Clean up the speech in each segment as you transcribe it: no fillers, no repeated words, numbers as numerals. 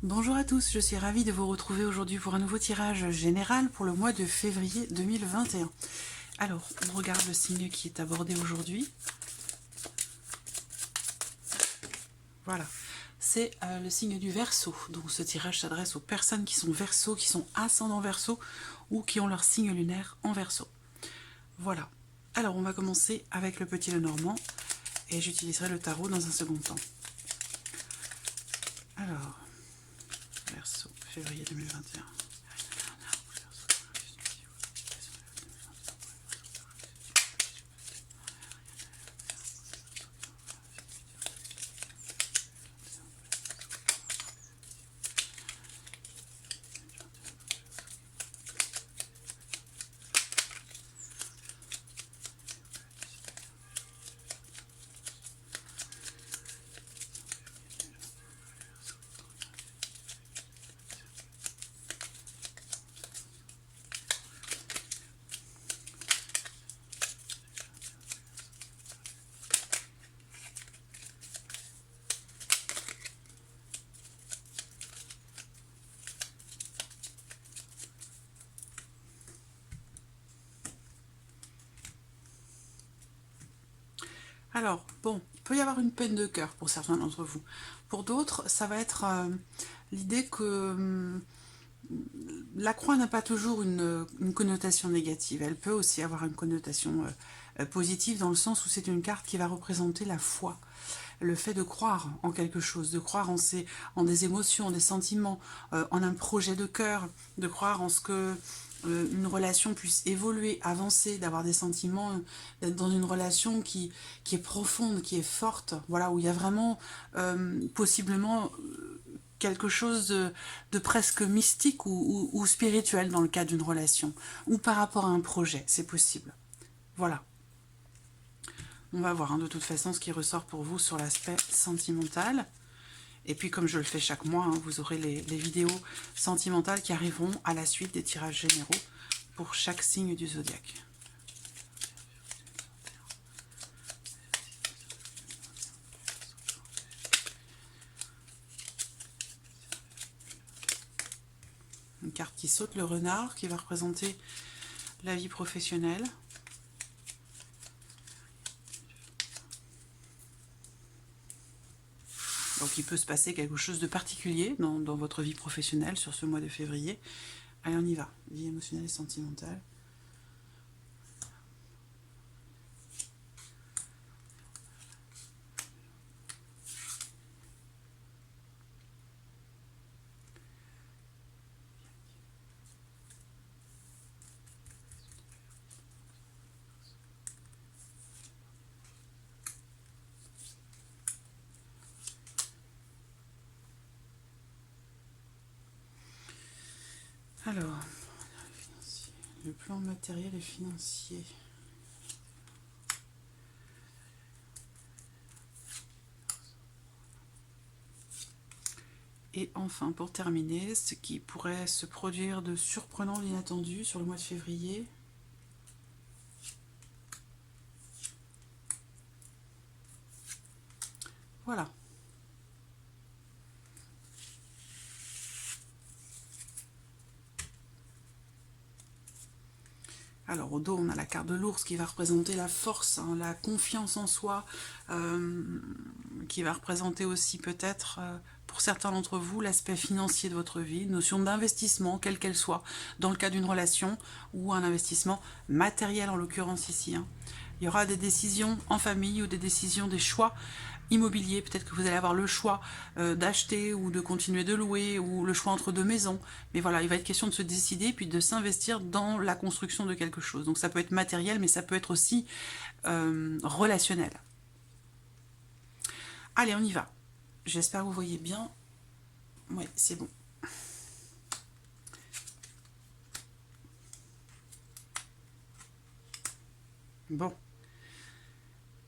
Bonjour à tous, je suis ravie de vous retrouver aujourd'hui pour un nouveau tirage général pour le mois de février 2021. Alors, on regarde le signe qui est abordé aujourd'hui. Voilà, c'est le signe du Verseau. Donc ce tirage s'adresse aux personnes qui sont Verseau, qui sont ascendants Verseau ou qui ont leur signe lunaire en Verseau. Voilà. Alors, on va commencer avec le petit Lenormand et j'utiliserai le tarot dans un second temps. Alors, Verseau, février 2021. Alors, bon, il peut y avoir une peine de cœur pour certains d'entre vous. Pour d'autres, ça va être l'idée que la croix n'a pas toujours une connotation négative. Elle peut aussi avoir une connotation positive dans le sens où c'est une carte qui va représenter la foi. Le fait de croire en quelque chose, de croire en des émotions, des sentiments, en un projet de cœur, de croire en ce que une relation puisse évoluer, avancer, d'avoir des sentiments, d'être dans une relation qui est profonde, qui est forte, voilà, où il y a vraiment possiblement quelque chose de presque mystique ou spirituel dans le cadre d'une relation, ou par rapport à un projet, c'est possible. Voilà. On va voir de toute façon ce qui ressort pour vous sur l'aspect sentimental. Et puis comme je le fais chaque mois, vous aurez les vidéos sentimentales qui arriveront à la suite des tirages généraux pour chaque signe du zodiaque. Une carte qui saute, le renard, qui va représenter la vie professionnelle. Donc il peut se passer quelque chose de particulier dans votre vie professionnelle sur ce mois de février. Allez, on y va. Vie émotionnelle et sentimentale. Alors, le plan matériel et financier. Et enfin, pour terminer, ce qui pourrait se produire de surprenant, d'inattendu sur le mois de février. Voilà. Alors au dos, on a la carte de l'ours qui va représenter la force, la confiance en soi, qui va représenter aussi peut-être, pour certains d'entre vous, l'aspect financier de votre vie, une notion d'investissement, quelle qu'elle soit, dans le cas d'une relation, ou un investissement matériel en l'occurrence ici. Il y aura des décisions en famille ou des décisions, des choix immobilier, peut-être que vous allez avoir le choix d'acheter ou de continuer de louer, ou le choix entre deux maisons, mais voilà, il va être question de se décider puis de s'investir dans la construction de quelque chose. Donc ça peut être matériel, mais ça peut être aussi relationnel. Allez, on y va. J'espère que vous voyez bien. Oui, c'est bon. Bon.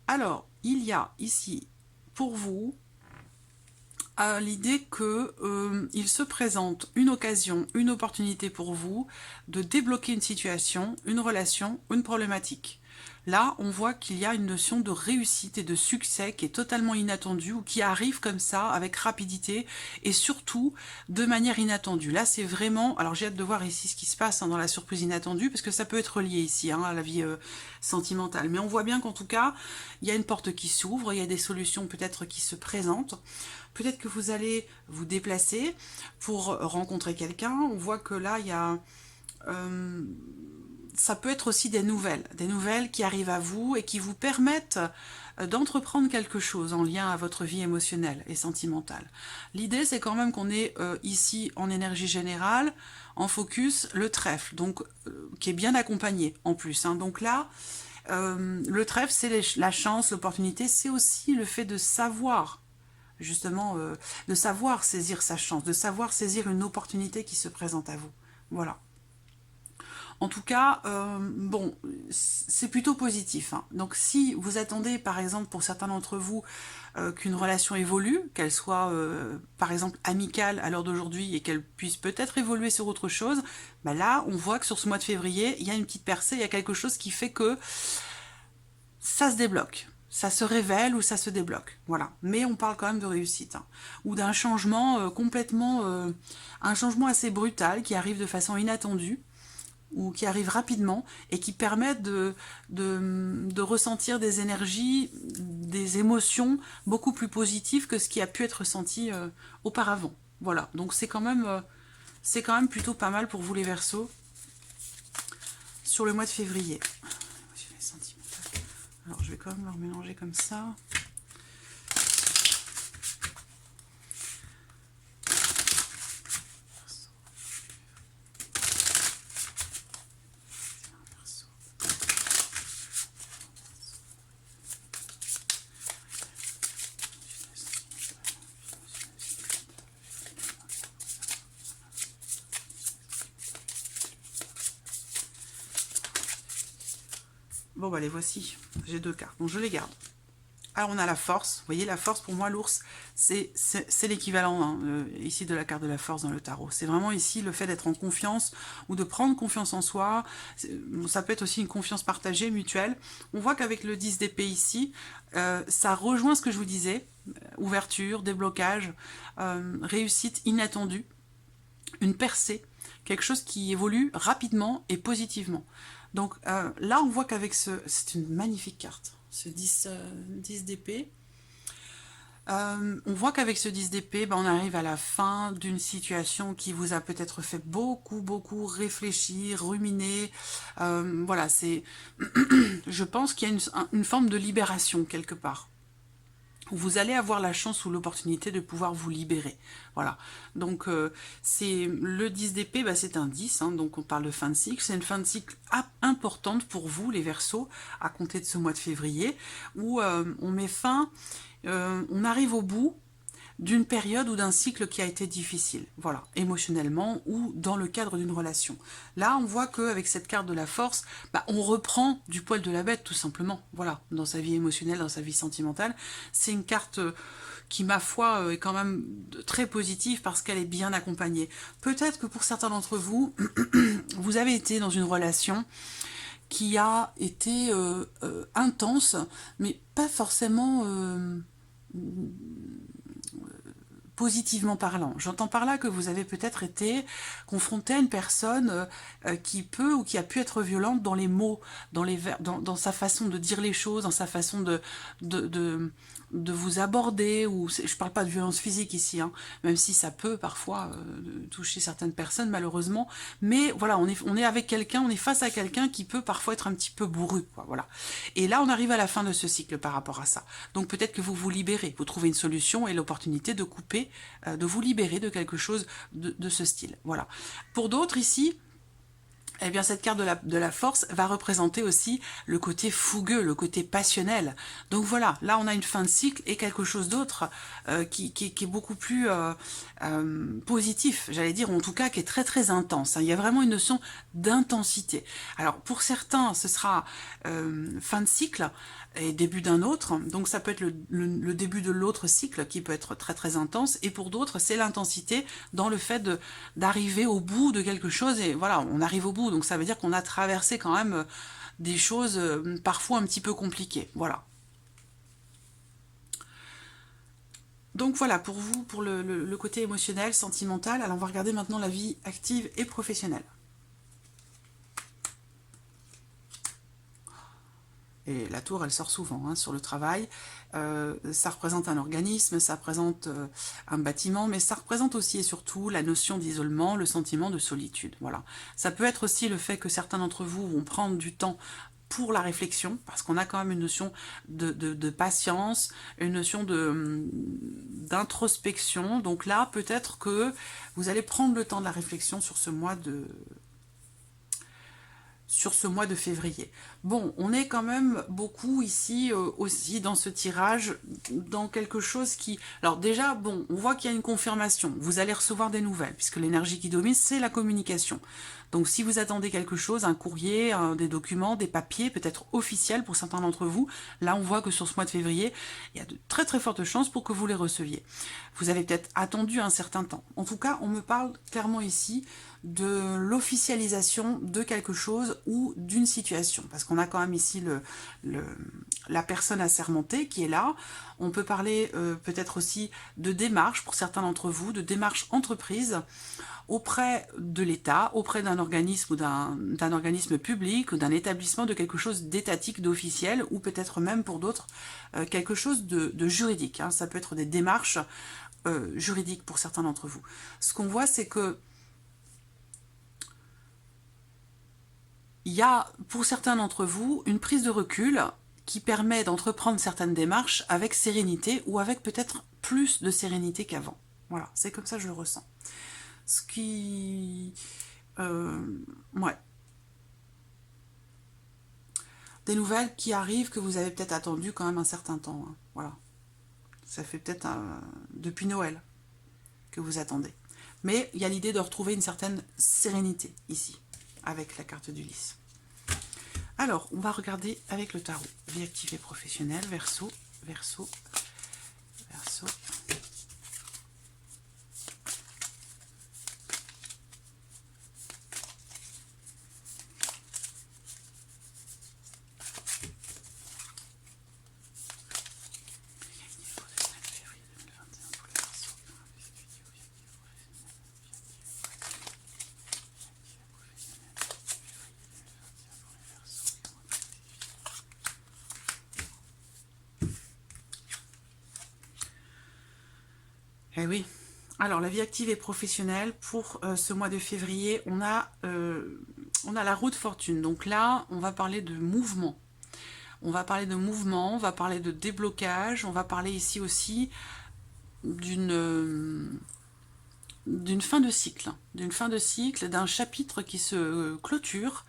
Alors, il y a ici pour vous l'idée que il se présente une occasion, une opportunité pour vous de débloquer une situation, une relation, une problématique. Là, on voit qu'il y a une notion de réussite et de succès qui est totalement inattendue ou qui arrive comme ça, avec rapidité et surtout de manière inattendue. Là, c'est vraiment... Alors, j'ai hâte de voir ici ce qui se passe dans la surprise inattendue, parce que ça peut être lié ici à la vie sentimentale. Mais on voit bien qu'en tout cas, il y a une porte qui s'ouvre, il y a des solutions peut-être qui se présentent. Peut-être que vous allez vous déplacer pour rencontrer quelqu'un. On voit que là, il y a... ça peut être aussi des nouvelles qui arrivent à vous et qui vous permettent d'entreprendre quelque chose en lien à votre vie émotionnelle et sentimentale. L'idée, c'est quand même qu'on est ici en énergie générale, en focus, le trèfle, donc qui est bien accompagné en plus. Donc là, le trèfle, c'est la chance, l'opportunité, c'est aussi le fait de savoir justement, de savoir saisir sa chance, de savoir saisir une opportunité qui se présente à vous. Voilà. En tout cas, bon, c'est plutôt positif. Donc si vous attendez, par exemple, pour certains d'entre vous, qu'une relation évolue, qu'elle soit, par exemple, amicale à l'heure d'aujourd'hui et qu'elle puisse peut-être évoluer sur autre chose, ben là, on voit que sur ce mois de février, il y a une petite percée, il y a quelque chose qui fait que ça se débloque. Ça se révèle ou ça se débloque, voilà. Mais on parle quand même de réussite, ou d'un changement complètement, un changement assez brutal qui arrive de façon inattendue, ou qui arrive rapidement, et qui permet de ressentir des énergies, des émotions beaucoup plus positives que ce qui a pu être ressenti auparavant. Voilà, donc c'est quand même plutôt pas mal pour vous les Verseaux, sur le mois de février. Alors je vais quand même leur mélanger comme ça. Bon bah les voici, j'ai 2 cartes, donc je les garde. Alors on a la force, vous voyez la force pour moi l'ours c'est l'équivalent ici de la carte de la force dans le tarot. C'est vraiment ici le fait d'être en confiance ou de prendre confiance en soi, ça peut être aussi une confiance partagée, mutuelle. On voit qu'avec le 10 d'épée ici, ça rejoint ce que je vous disais, ouverture, déblocage, réussite inattendue, une percée, quelque chose qui évolue rapidement et positivement. Donc là, on voit qu'avec c'est une magnifique carte, ce 10 d'épée. On voit qu'avec ce 10 d'épée, on arrive à la fin d'une situation qui vous a peut-être fait beaucoup réfléchir, ruminer. Voilà, c'est... je pense qu'il y a une forme de libération quelque part. Vous allez avoir la chance ou l'opportunité de pouvoir vous libérer. Voilà. Donc, c'est le 10 d'épée, c'est un 10, donc on parle de fin de cycle. C'est une fin de cycle importante pour vous, les Verseaux, à compter de ce mois de février, où on met fin, on arrive au bout d'une période ou d'un cycle qui a été difficile, voilà, émotionnellement ou dans le cadre d'une relation. Là, on voit qu'avec cette carte de la force, on reprend du poil de la bête, tout simplement, voilà, dans sa vie émotionnelle, dans sa vie sentimentale. C'est une carte qui, ma foi, est quand même très positive parce qu'elle est bien accompagnée. Peut-être que pour certains d'entre vous, vous avez été dans une relation qui a été intense, mais pas forcément... positivement parlant. J'entends par là que vous avez peut-être été confronté à une personne qui peut ou qui a pu être violente dans les mots, dans sa façon de dire les choses, dans sa façon de vous aborder, ou je parle pas de violence physique ici, même si ça peut parfois toucher certaines personnes malheureusement, mais voilà, on est avec quelqu'un, on est face à quelqu'un qui peut parfois être un petit peu bourru, quoi, voilà. Et là, on arrive à la fin de ce cycle par rapport à ça. Donc peut-être que vous vous libérez, vous trouvez une solution et l'opportunité de couper, de vous libérer de quelque chose de ce style, voilà. Pour d'autres ici, eh bien, cette carte de la force va représenter aussi le côté fougueux, le côté passionnel. Donc voilà, là on a une fin de cycle et quelque chose d'autre qui est beaucoup plus positif, j'allais dire, ou en tout cas qui est très intense. Il y a vraiment une notion d'intensité. Alors pour certains, ce sera fin de cycle et début d'un autre, donc ça peut être le début de l'autre cycle qui peut être très intense, et pour d'autres c'est l'intensité dans le fait d'arriver au bout de quelque chose, et voilà, on arrive au bout, donc ça veut dire qu'on a traversé quand même des choses parfois un petit peu compliquées. Voilà. Donc voilà, pour vous, pour le côté émotionnel, sentimental. Alors on va regarder maintenant la vie active et professionnelle. Et la tour, elle sort souvent hein, sur le travail. Ça représente un organisme, ça représente un bâtiment, mais ça représente aussi et surtout la notion d'isolement, le sentiment de solitude. Voilà. Ça peut être aussi le fait que certains d'entre vous vont prendre du temps pour la réflexion, parce qu'on a quand même une notion de patience, une notion d'introspection. Donc là, peut-être que vous allez prendre le temps de la réflexion sur ce mois de février. Bon, on est quand même beaucoup ici aussi dans ce tirage, dans quelque chose qui... Alors déjà, bon, on voit qu'il y a une confirmation. Vous allez recevoir des nouvelles, puisque l'énergie qui domine, c'est la communication. Donc si vous attendez quelque chose, un courrier, des documents, des papiers, peut-être officiels pour certains d'entre vous, là on voit que sur ce mois de février, il y a de très très fortes chances pour que vous les receviez. Vous avez peut-être attendu un certain temps. En tout cas, on me parle clairement ici de l'officialisation de quelque chose ou d'une situation. Parce qu'on a quand même ici la personne assermentée qui est là. On peut parler peut-être aussi de démarches pour certains d'entre vous, de démarches entreprises auprès de l'État, auprès d'un organisme ou d'un organisme public ou d'un établissement, de quelque chose d'étatique, d'officiel, ou peut-être même pour d'autres quelque chose de juridique. Hein. Ça peut être des démarches juridiques pour certains d'entre vous. Ce qu'on voit, c'est que il y a pour certains d'entre vous une prise de recul qui permet d'entreprendre certaines démarches avec sérénité ou avec peut-être plus de sérénité qu'avant. Voilà, c'est comme ça que je le ressens. Ce qui... ouais. Des nouvelles qui arrivent que vous avez peut-être attendu quand même un certain temps. Hein. Voilà. Ça fait peut-être depuis Noël que vous attendez. Mais il y a l'idée de retrouver une certaine sérénité ici, avec la carte du lys. Alors, on va regarder avec le tarot. Vie active et professionnelle, Verseau, Verseau, Verseau. Eh oui. Alors, la vie active et professionnelle, pour ce mois de février, on a la roue de fortune. Donc là, on va parler de mouvement. On va parler de mouvement, on va parler de déblocage, on va parler ici aussi d'une fin de cycle. D'un chapitre qui se clôture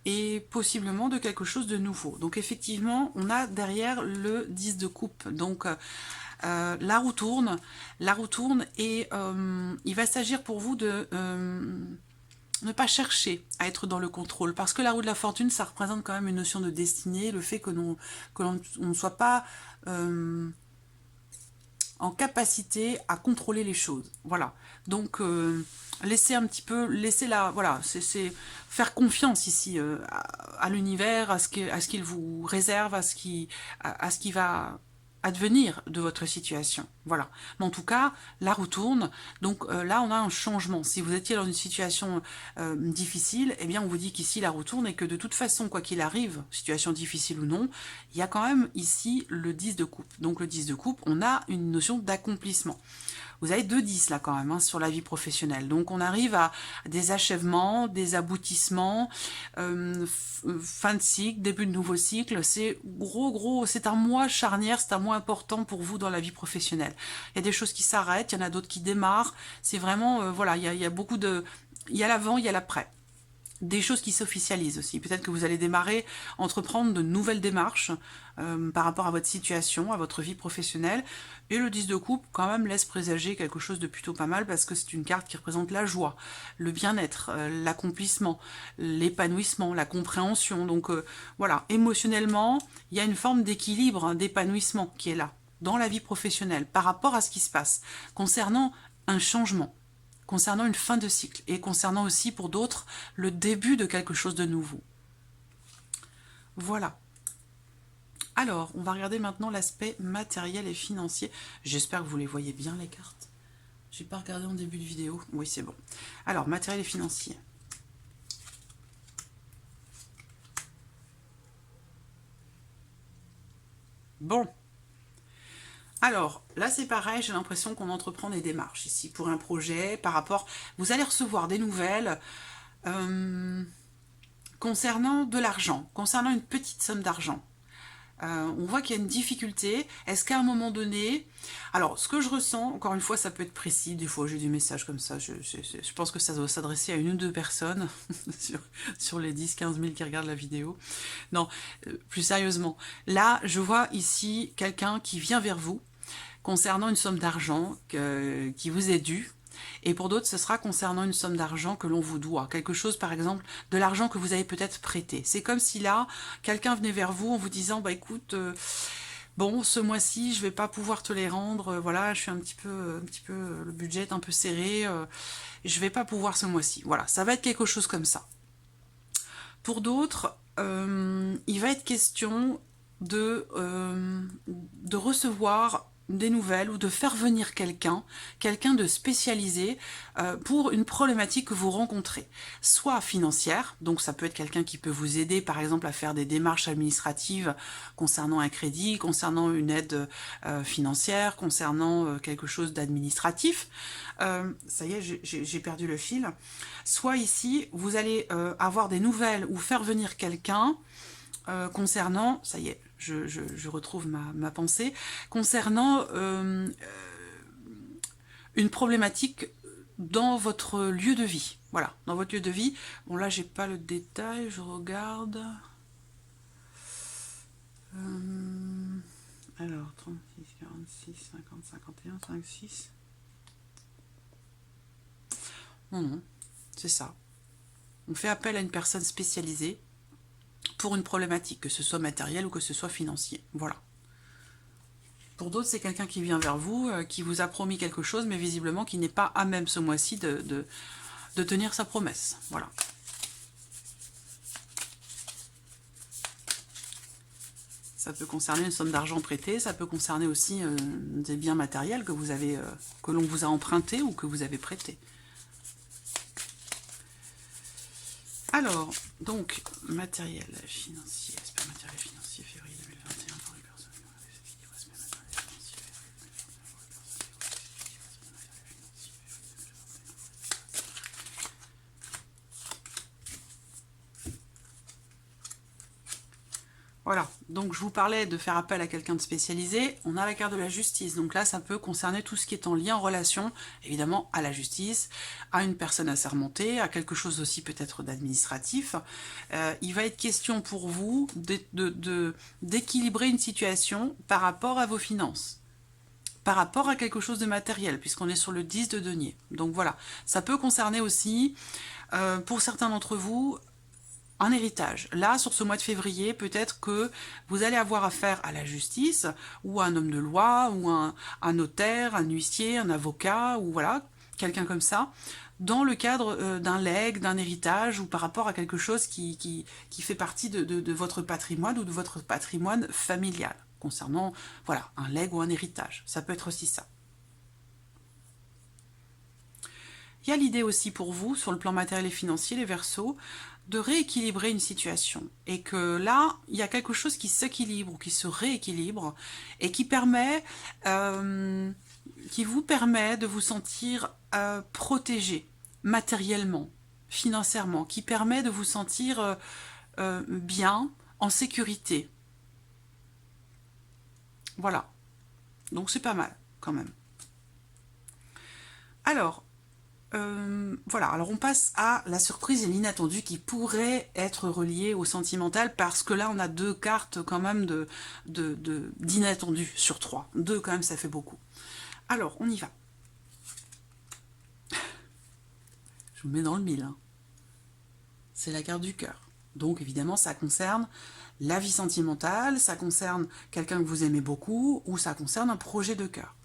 et possiblement de quelque chose de nouveau. Donc effectivement, on a derrière le 10 de coupe. Donc la roue tourne et il va s'agir pour vous de ne pas chercher à être dans le contrôle, parce que la roue de la fortune, ça représente quand même une notion de destinée, le fait que l'on ne soit pas en capacité à contrôler les choses. Voilà. Donc laissez un petit peu, voilà, c'est faire confiance ici à l'univers, à ce qu'il vous réserve, à ce qui va advenir de votre situation. Voilà. Mais en tout cas, la roue tourne. Donc là, on a un changement. Si vous étiez dans une situation difficile, eh bien, on vous dit qu'ici, la roue tourne et que de toute façon, quoi qu'il arrive, situation difficile ou non, il y a quand même ici le 10 de coupe. Donc le 10 de coupe, on a une notion d'accomplissement. Vous avez 2 10 là quand même hein, sur la vie professionnelle. Donc on arrive à des achèvements, des aboutissements, fin de cycle, début de nouveau cycle. C'est c'est un mois charnière, c'est un mois important pour vous dans la vie professionnelle. Il y a des choses qui s'arrêtent, il y en a d'autres qui démarrent. C'est vraiment, voilà, il y a beaucoup de... Il y a l'avant, il y a l'après. Des choses qui s'officialisent aussi. Peut-être que vous allez démarrer, entreprendre de nouvelles démarches par rapport à votre situation, à votre vie professionnelle. Et le 10 de coupe, quand même, laisse présager quelque chose de plutôt pas mal parce que c'est une carte qui représente la joie, le bien-être, l'accomplissement, l'épanouissement, la compréhension. Donc voilà, émotionnellement, il y a une forme d'équilibre, hein, d'épanouissement qui est là, dans la vie professionnelle, par rapport à ce qui se passe, concernant un changement, concernant une fin de cycle et concernant aussi pour d'autres le début de quelque chose de nouveau. Voilà. Alors, on va regarder maintenant l'aspect matériel et financier. J'espère que vous les voyez bien, les cartes. J'ai pas regardé en début de vidéo. Oui, c'est bon. Alors, matériel et financier. Bon. Alors, là, c'est pareil, j'ai l'impression qu'on entreprend des démarches ici pour un projet par rapport... Vous allez recevoir des nouvelles concernant de l'argent, concernant une petite somme d'argent. On voit qu'il y a une difficulté. Est-ce qu'à un moment donné... Alors, ce que je ressens, encore une fois, ça peut être précis. Des fois, j'ai des messages comme ça. Je pense que ça doit s'adresser à une ou deux personnes sur les 10-15 000 qui regardent la vidéo. Non, plus sérieusement. Là, je vois ici quelqu'un qui vient vers vous concernant une somme d'argent qui vous est due. Et pour d'autres, ce sera concernant une somme d'argent que l'on vous doit. Quelque chose, par exemple, de l'argent que vous avez peut-être prêté. C'est comme si là, quelqu'un venait vers vous en vous disant, bah écoute, bon, ce mois-ci, je vais pas pouvoir te les rendre. Voilà, je suis un petit peu, le budget est un peu serré. Je vais pas pouvoir ce mois-ci. Voilà, ça va être quelque chose comme ça. Pour d'autres, il va être question de recevoir des nouvelles ou de faire venir quelqu'un de spécialisé pour une problématique que vous rencontrez, soit financière, donc ça peut être quelqu'un qui peut vous aider par exemple à faire des démarches administratives concernant un crédit, concernant une aide financière, concernant quelque chose d'administratif. Ça y est, j'ai perdu le fil. Soit ici, vous allez avoir des nouvelles ou faire venir quelqu'un concernant, ça y est, je retrouve ma pensée, concernant une problématique dans votre lieu de vie. Voilà, dans votre lieu de vie. Bon, là, j'ai pas le détail, je regarde. Alors, 36, 46, 50, 51, 5, 6. Non, c'est ça. On fait appel à une personne spécialisée pour une problématique, que ce soit matérielle ou que ce soit financier. Voilà. Pour d'autres, c'est quelqu'un qui vient vers vous, qui vous a promis quelque chose, mais visiblement qui n'est pas à même ce mois-ci de tenir sa promesse. Voilà. Ça peut concerner une somme d'argent prêtée, ça peut concerner aussi des biens matériels que vous avez, que l'on vous a empruntés ou que vous avez prêtés. Alors, donc, matériel financier, aspect matériel financier, février 2021 pour les personnes. Voilà, donc je vous parlais de faire appel à quelqu'un de spécialisé, on a la carte de la justice, donc là ça peut concerner tout ce qui est en lien, en relation, évidemment à la justice, à une personne assermentée, à quelque chose aussi peut-être d'administratif. Il va être question pour vous d'équilibrer une situation par rapport à vos finances, par rapport à quelque chose de matériel, puisqu'on est sur le 10 de denier. Donc voilà, ça peut concerner aussi, pour certains d'entre vous, un héritage. Là, sur ce mois de février, peut-être que vous allez avoir affaire à la justice, ou à un homme de loi, ou un notaire, un huissier, un avocat, ou voilà, quelqu'un comme ça, dans le cadre d'un legs, d'un héritage, ou par rapport à quelque chose qui fait partie de votre patrimoine ou de votre patrimoine familial, concernant, voilà, un legs ou un héritage. Ça peut être aussi ça. Il y a l'idée aussi pour vous, sur le plan matériel et financier, les Verseaux, de rééquilibrer une situation. Et que là, il y a quelque chose qui s'équilibre ou qui se rééquilibre et qui permet, qui vous permet de vous sentir protégé matériellement, financièrement, qui permet de vous sentir bien, en sécurité. Voilà. Donc c'est pas mal, quand même. Alors, voilà, alors on passe à la surprise et l'inattendu qui pourrait être relié au sentimental, parce que là on a deux cartes quand même d'inattendu sur trois. Deux quand même, ça fait beaucoup. Alors, on y va. Je vous mets dans le mille. Hein. C'est la carte du cœur. Donc évidemment, ça concerne la vie sentimentale, ça concerne quelqu'un que vous aimez beaucoup, ou ça concerne un projet de cœur.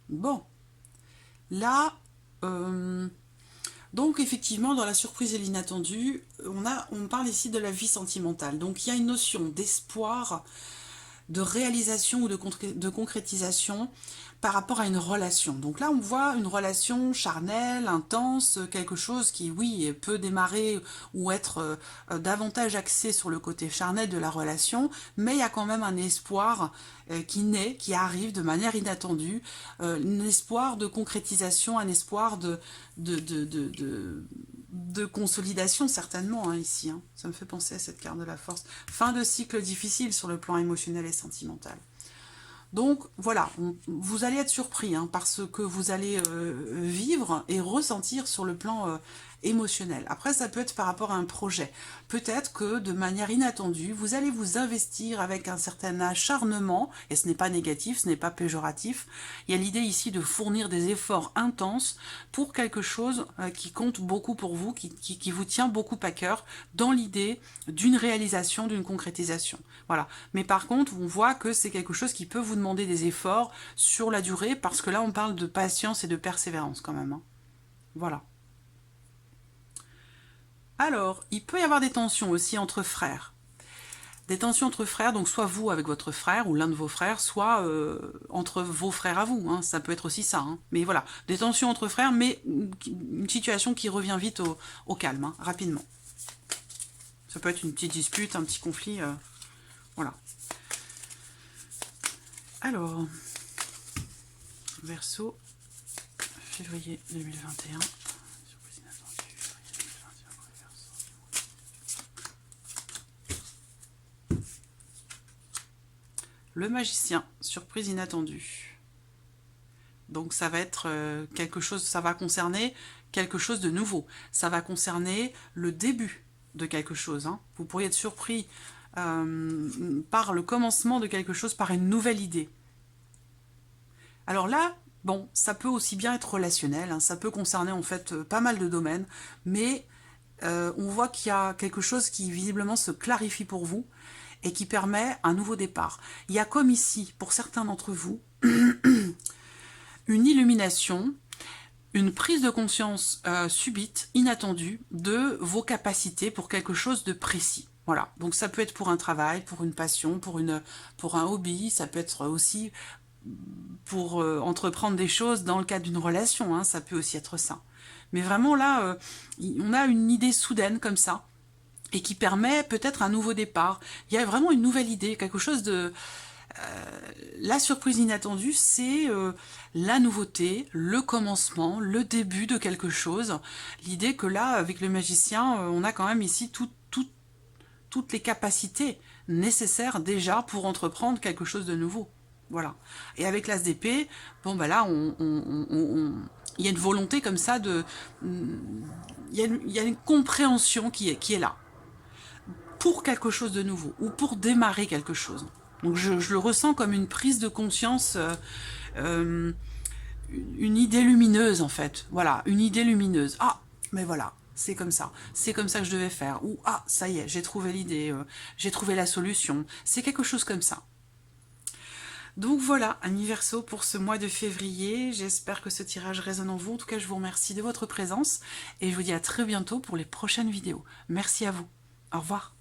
Bon, là, Donc effectivement, dans la surprise et l'inattendu, on parle ici de la vie sentimentale. Donc il y a une notion d'espoir, de réalisation ou de concrétisation par rapport à une relation. Donc là, on voit une relation charnelle, intense, quelque chose qui, oui, peut démarrer ou être davantage axé sur le côté charnel de la relation, mais il y a quand même un espoir qui naît, qui arrive de manière inattendue, un espoir de concrétisation, un espoir de consolidation certainement, hein, ici. Hein. Ça me fait penser à cette carte de la force. Fin de cycle difficile sur le plan émotionnel et sentimental. Donc voilà, vous allez être surpris hein, par ce que vous allez vivre et ressentir sur le plan émotionnel. Après, ça peut être par rapport à un projet. Peut-être que de manière inattendue, vous allez vous investir avec un certain acharnement, et ce n'est pas négatif, ce n'est pas péjoratif. Il y a l'idée ici de fournir des efforts intenses pour quelque chose qui compte beaucoup pour vous, qui vous tient beaucoup à cœur, dans l'idée d'une réalisation, d'une concrétisation. Voilà. Mais par contre, on voit que c'est quelque chose qui peut vous demander des efforts sur la durée, parce que là, on parle de patience et de persévérance quand même. Hein. Voilà. Alors, il peut y avoir des tensions aussi entre frères. Des tensions entre frères, donc soit vous avec votre frère ou l'un de vos frères, soit entre vos frères à vous. Hein, ça peut être aussi ça. Hein. Mais voilà, des tensions entre frères, mais une situation qui revient vite au calme, hein, rapidement. Ça peut être une petite dispute, un petit conflit. Voilà. Alors, Verseau, février 2021. Le magicien, surprise inattendue. Donc ça va être quelque chose, ça va concerner quelque chose de nouveau. Ça va concerner le début de quelque chose. Hein. Vous pourriez être surpris par le commencement de quelque chose, par une nouvelle idée. Alors là, bon, ça peut aussi bien être relationnel, hein, ça peut concerner en fait pas mal de domaines, mais on voit qu'il y a quelque chose qui visiblement se clarifie pour vous et qui permet un nouveau départ. Il y a comme ici, pour certains d'entre vous, une illumination, une prise de conscience subite, inattendue, de vos capacités pour quelque chose de précis. Voilà, donc ça peut être pour un travail, pour une passion, pour un hobby, ça peut être aussi pour entreprendre des choses dans le cadre d'une relation, hein, ça peut aussi être ça. Mais vraiment là, on a une idée soudaine comme ça, et qui permet peut-être un nouveau départ. Il y a vraiment une nouvelle idée, quelque chose de... la surprise inattendue, c'est la nouveauté, le commencement, le début de quelque chose. L'idée que là, avec le magicien, on a quand même ici toutes les capacités nécessaires déjà pour entreprendre quelque chose de nouveau. Voilà. Et avec l'as d'épée, bon bah là, il y a une volonté comme ça de... Il y a une compréhension qui est là. Pour quelque chose de nouveau, ou pour démarrer quelque chose. Donc je le ressens comme une prise de conscience, une idée lumineuse en fait. Voilà, une idée lumineuse. Ah, mais voilà, c'est comme ça que je devais faire. Ou ah, ça y est, j'ai trouvé l'idée, j'ai trouvé la solution. C'est quelque chose comme ça. Donc voilà, amis Verseau, pour ce mois de février. J'espère que ce tirage résonne en vous. En tout cas, je vous remercie de votre présence et je vous dis à très bientôt pour les prochaines vidéos. Merci à vous. Au revoir.